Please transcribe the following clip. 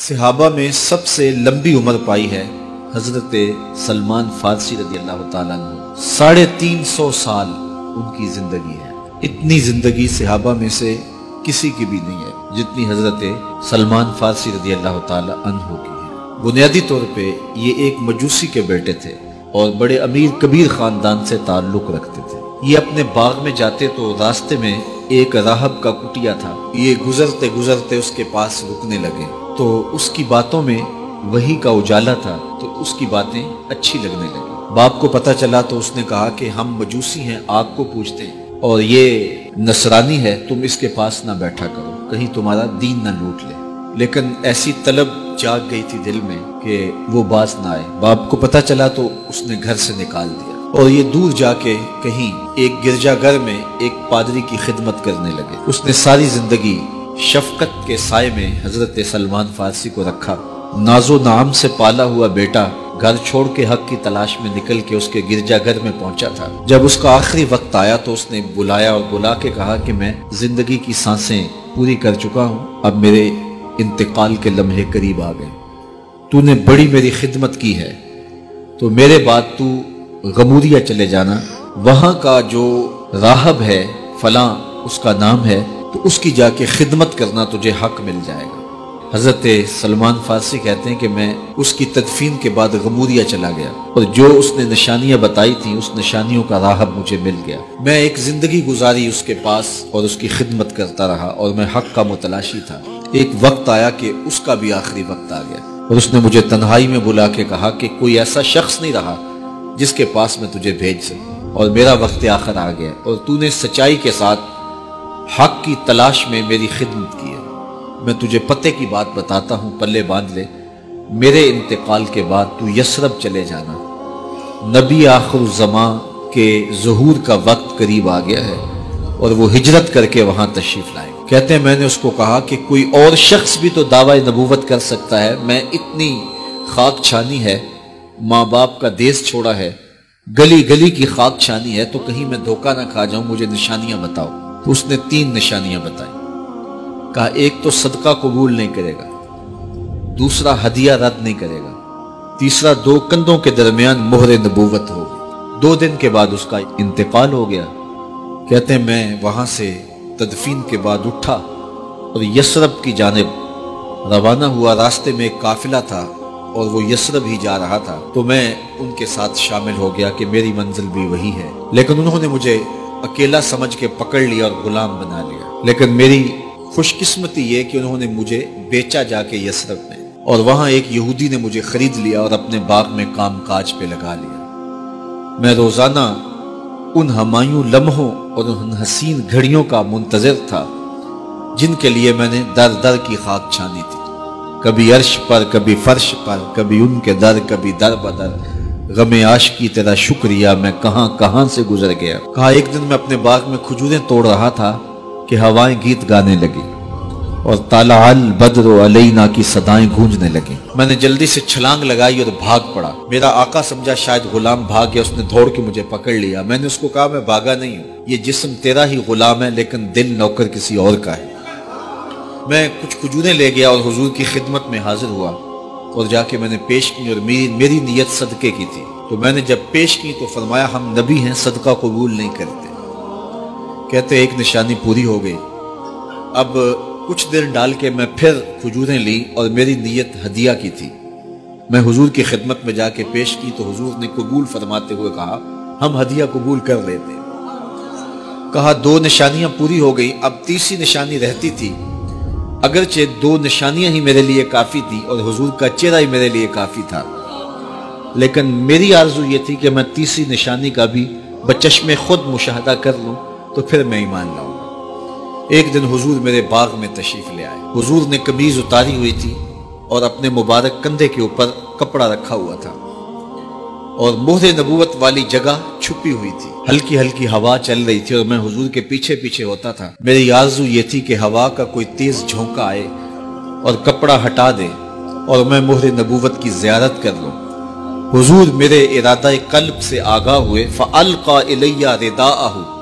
صحابہ میں سب سے لمبی عمر پائی ہے حضرت سلمان فارسی رضی اللہ تعالیٰ عنہ۔ 350 سال ان کی زندگی ہے۔ اتنی زندگی صحابہ میں سے کسی کی بھی نہیں ہے جتنی حضرت سلمان فارسی رضی اللہ تعالیٰ عنہ کی ہے۔ بنیادی طور پہ یہ ایک مجوسی کے بیٹے تھے اور بڑے امیر کبیر خاندان سے تعلق رکھتے تھے۔ یہ اپنے باغ میں جاتے تو راستے میں ایک راہب کا کٹیا تھا۔ یہ گزرتے گزرتے اس کے پاس رکنے لگے تو اس کی باتوں میں وحی کا اجالا تھا تو اس کی باتیں اچھی لگنے لگی۔ باپ کو پتہ چلا تو اس نے کہا کہ ہم مجوسی ہیں، آگ کو پوجتے ہیں اور یہ نصرانی ہے، تم اس کے پاس نہ بیٹھا کرو، کہیں تمہارا دین نہ لوٹ لے۔ لیکن ایسی طلب جاگ گئی تھی دل میں کہ وہ باز نہ آئے۔ باپ کو پتہ چلا تو اس نے گھر سے نکال دیا اور یہ دور جا کے کہیں ایک گرجا گھر میں ایک پادری کی خدمت کرنے لگے۔ اس نے ساری زندگی شفقت کے سائے میں حضرت سلمان فارسی کو رکھا۔ ناز و نعم سے پالا ہوا بیٹا گھر چھوڑ کے حق کی تلاش میں نکل کے اس کے گرجا گھر میں پہنچا تھا۔ جب اس کا آخری وقت آیا تو اس نے بلایا اور بلا کے کہا کہ میں زندگی کی سانسیں پوری کر چکا ہوں، اب میرے انتقال کے لمحے قریب آ گئے۔ تو نے بڑی میری خدمت کی ہے تو میرے بعد تو غمودیہ چلے جانا، وہاں کا جو راہب ہے فلاں اس کا نام ہے، تو اس کی جا کے خدمت کرنا، تجھے حق مل جائے گا۔ حضرت سلمان فارسی کہتے ہیں کہ میں اس کی تدفین کے بعد غمودیہ چلا گیا اور جو اس نے نشانیاں بتائی تھیں اس نشانیوں کا راہب مجھے مل گیا۔ میں ایک زندگی گزاری اس کے پاس اور اس کی خدمت کرتا رہا اور میں حق کا متلاشی تھا۔ ایک وقت آیا کہ اس کا بھی آخری وقت آ گیا اور اس نے مجھے تنہائی میں بلا کے کہا کہ کوئی ایسا شخص نہیں رہا جس کے پاس میں تجھے بھیج سکوں اور میرا وقت آخر آ گیا اور تو نے سچائی کے ساتھ حق کی تلاش میں میری خدمت کی ہے۔ میں تجھے پتے کی بات بتاتا ہوں، پلے باندھ لے، میرے انتقال کے بعد تو یثرب چلے جانا، نبی آخر الزمان کے ظہور کا وقت قریب آ گیا ہے اور وہ ہجرت کر کے وہاں تشریف لائے۔ کہتے ہیں میں نے اس کو کہا کہ کوئی اور شخص بھی تو دعوی نبوت کر سکتا ہے، میں اتنی خاک چھانی ہے، ماں باپ کا دیس چھوڑا ہے، گلی گلی کی خاک چھانی ہے، تو کہیں میں دھوکہ نہ کھا جاؤں، مجھے نشانیاں بتاؤ۔ تو اس نے 3 نشانیاں بتائیں۔ کہا ایک تو صدقہ قبول نہیں کرے گا، دوسرا ہدیہ رد نہیں کرے گا، تیسرا 2 کندھوں کے درمیان مہر نبوت ہوگی۔ 2 دن کے بعد اس کا انتقال ہو گیا۔ کہتے ہیں میں وہاں سے تدفین کے بعد اٹھا اور یثرب کی جانب روانہ ہوا۔ راستے میں ایک قافلہ تھا اور وہ یثرب ہی جا رہا تھا تو میں ان کے ساتھ شامل ہو گیا کہ میری منزل بھی وہی ہے، لیکن انہوں نے مجھے اکیلا سمجھ کے پکڑ لیا اور غلام بنا لیا۔ لیکن میری خوش قسمتی یہ کہ انہوں نے مجھے بیچا جا کے یثرب میں، اور وہاں ایک یہودی نے مجھے خرید لیا اور اپنے باغ میں کام کاج پہ لگا لیا۔ میں روزانہ ان ہمایوں لمحوں اور ان حسین گھڑیوں کا منتظر تھا جن کے لیے میں نے در در کی خاک چھانی تھی، کبھی عرش پر، کبھی فرش پر، کبھی ان کے در، کبھی در بدر۔ غم عاشقی تیرا شکریہ، میں کہاں کہاں سے گزر گیا۔ کہا ایک دن میں اپنے باغ میں کھجوریں توڑ رہا تھا کہ ہوائیں گیت گانے لگی اور طلع البدر علینا کی صدائیں گونجنے لگیں۔ میں نے جلدی سے چھلانگ لگائی اور بھاگ پڑا۔ میرا آقا سمجھا شاید غلام بھاگ گیا، اس نے دوڑ کے مجھے پکڑ لیا۔ میں نے اس کو کہا میں بھاگا نہیں ہوں، یہ جسم تیرا ہی غلام ہے لیکن دل نوکر کسی اور کا ہے۔ میں کچھ کھجوریں لے گیا اور حضور کی خدمت میں حاضر ہوا اور جا کے میں نے پیش کی اور میری نیت صدقے کی تھی۔ تو میں نے جب پیش کی تو فرمایا ہم نبی ہیں، صدقہ قبول نہیں کرتے۔ کہتے ایک نشانی پوری ہو گئی۔ اب کچھ دیر ڈال کے میں پھر کھجوریں لی اور میری نیت ہدیہ کی تھی۔ میں حضور کی خدمت میں جا کے پیش کی تو حضور نے قبول فرماتے ہوئے کہا ہم ہدیہ قبول کر لیتے۔ کہا 2 نشانیاں پوری ہو گئی، اب تیسری نشانی رہتی تھی۔ اگرچہ 2 نشانیاں ہی میرے لیے کافی تھی اور حضور کا چہرہ ہی میرے لیے کافی تھا، لیکن میری آرزو یہ تھی کہ میں تیسری نشانی کا بھی بچشم خود مشاہدہ کر لوں تو پھر میں ایمان لاؤں گا۔ ایک دن حضور میرے باغ میں تشریف لے آئے۔ حضور نے قمیض اتاری ہوئی تھی اور اپنے مبارک کندھے کے اوپر کپڑا رکھا ہوا تھا اور مہر نبوت والی جگہ چھپی ہوئی تھی۔ ہلکی ہلکی ہوا چل رہی تھی اور میں حضور کے پیچھے پیچھے ہوتا تھا۔ میری آرزو یہ تھی کہ ہوا کا کوئی تیز جھونکا آئے اور کپڑا ہٹا دے اور میں مہر نبوت کی زیارت کر لوں۔ حضور میرے ارادہ قلب سے آگاہ ہوئے، فَأَلْقَى إِلَيَّ رِدَاءَهُ،